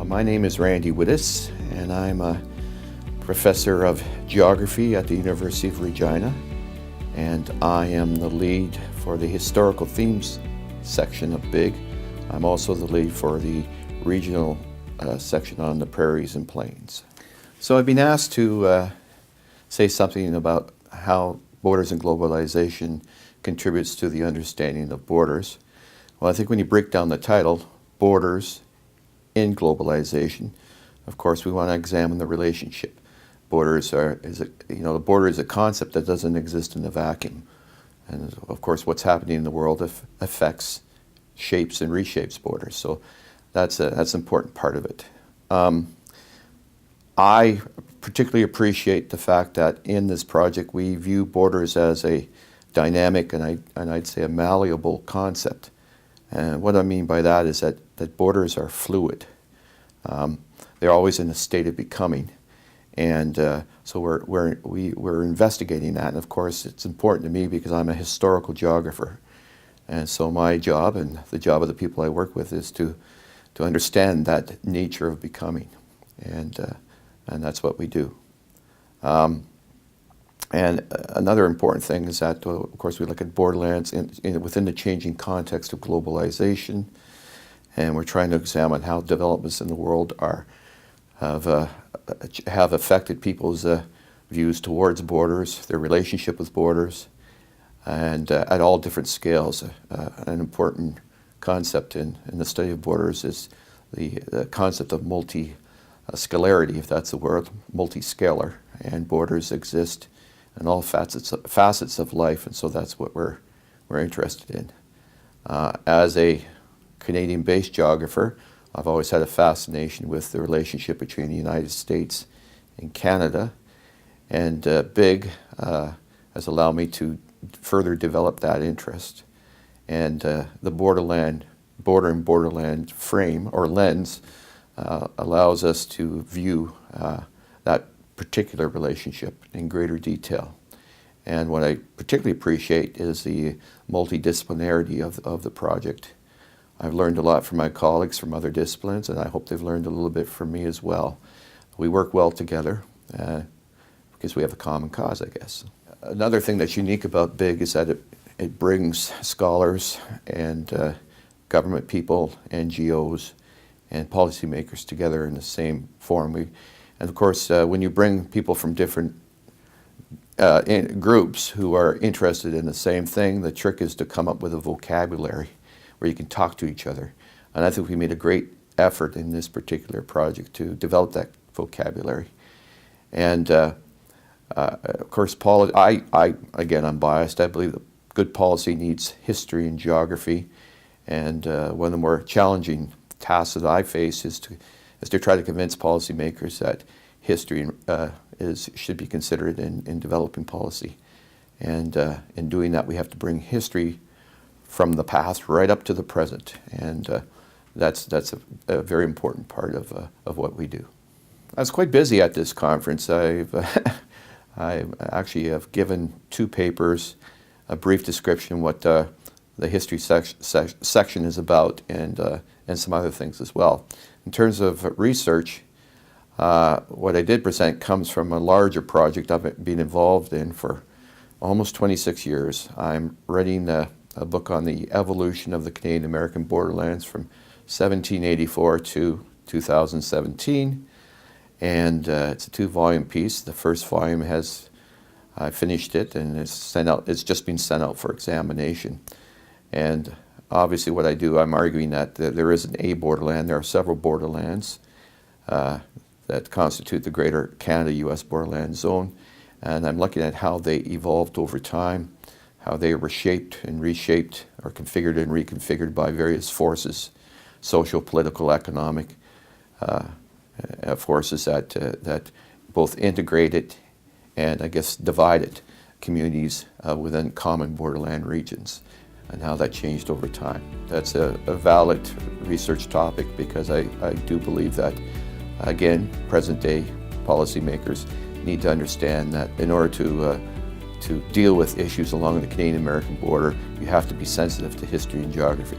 My name is Randy Widdis, and I'm a professor of geography at the University of Regina, and I am the lead for the historical themes section of BIG. I'm also the lead for the regional section on the Prairies and Plains. So I've been asked to say something about how borders and globalization contributes to the understanding of borders. Well, I think when you break down the title, Borders in Globalization, of course we want to examine the relationship. The border is a concept that doesn't exist in a vacuum. And of course what's happening in the world affects, shapes and reshapes borders. So that's an important part of it. I particularly appreciate the fact that in this project we view borders as a dynamic and I'd say a malleable concept. And what I mean by that is that borders are fluid. They're always in a state of becoming. And so we're investigating that. And of course it's important to me because I'm a historical geographer. And so my job and the job of the people I work with is to understand that nature of becoming. And that's what we do. And another important thing is that, of course, we look at borderlands within the changing context of globalization, and we're trying to examine how developments in the world have affected people's views towards borders, their relationship with borders, and at all different scales. An important concept in the study of borders is the concept of multi-scalarity, if that's the word, multi-scalar, and borders exist in all facets of life, and so that's what we're interested in. As a Canadian-based geographer, I've always had a fascination with the relationship between the United States and Canada, and BIG has allowed me to further develop that interest. And the border and borderland frame or lens allows us to view that particular relationship in greater detail. And what I particularly appreciate is the multidisciplinarity of the project. I've learned a lot from my colleagues from other disciplines, and I hope they've learned a little bit from me as well. We work well together because we have a common cause, I guess. Another thing that's unique about BIG is that it brings scholars and government people, NGOs, and policymakers together in the same forum. And of course, when you bring people from different groups who are interested in the same thing, the trick is to come up with a vocabulary where you can talk to each other. And I think we made a great effort in this particular project to develop that vocabulary. And of course, again, I'm biased. I believe that good policy needs history and geography. And one of the more challenging tasks that I face is to try to convince policymakers that history should be considered in developing policy. And in doing that, we have to bring history from the past right up to the present. And that's a very important part of what we do. I was quite busy at this conference. I actually have given 2 papers, a brief description what the history section is about, and some other things as well. In terms of research, what I did present comes from a larger project I've been involved in for almost 26 years. I'm writing a book on the evolution of the Canadian-American borderlands from 1784 to 2017, and it's a 2-volume piece. The first volume I finished it, and it's just been sent out for examination. And obviously what I do, I'm arguing that there isn't a borderland. There are several borderlands that constitute the Greater Canada-U.S. borderland zone. And I'm looking at how they evolved over time, how they were shaped and reshaped or configured and reconfigured by various forces, social, political, economic forces that both integrated and, I guess, divided communities within common borderland regions, and how that changed over time. That's a valid research topic because I do believe that, again, present-day policymakers need to understand that in order to deal with issues along the Canadian-American border, you have to be sensitive to history and geography.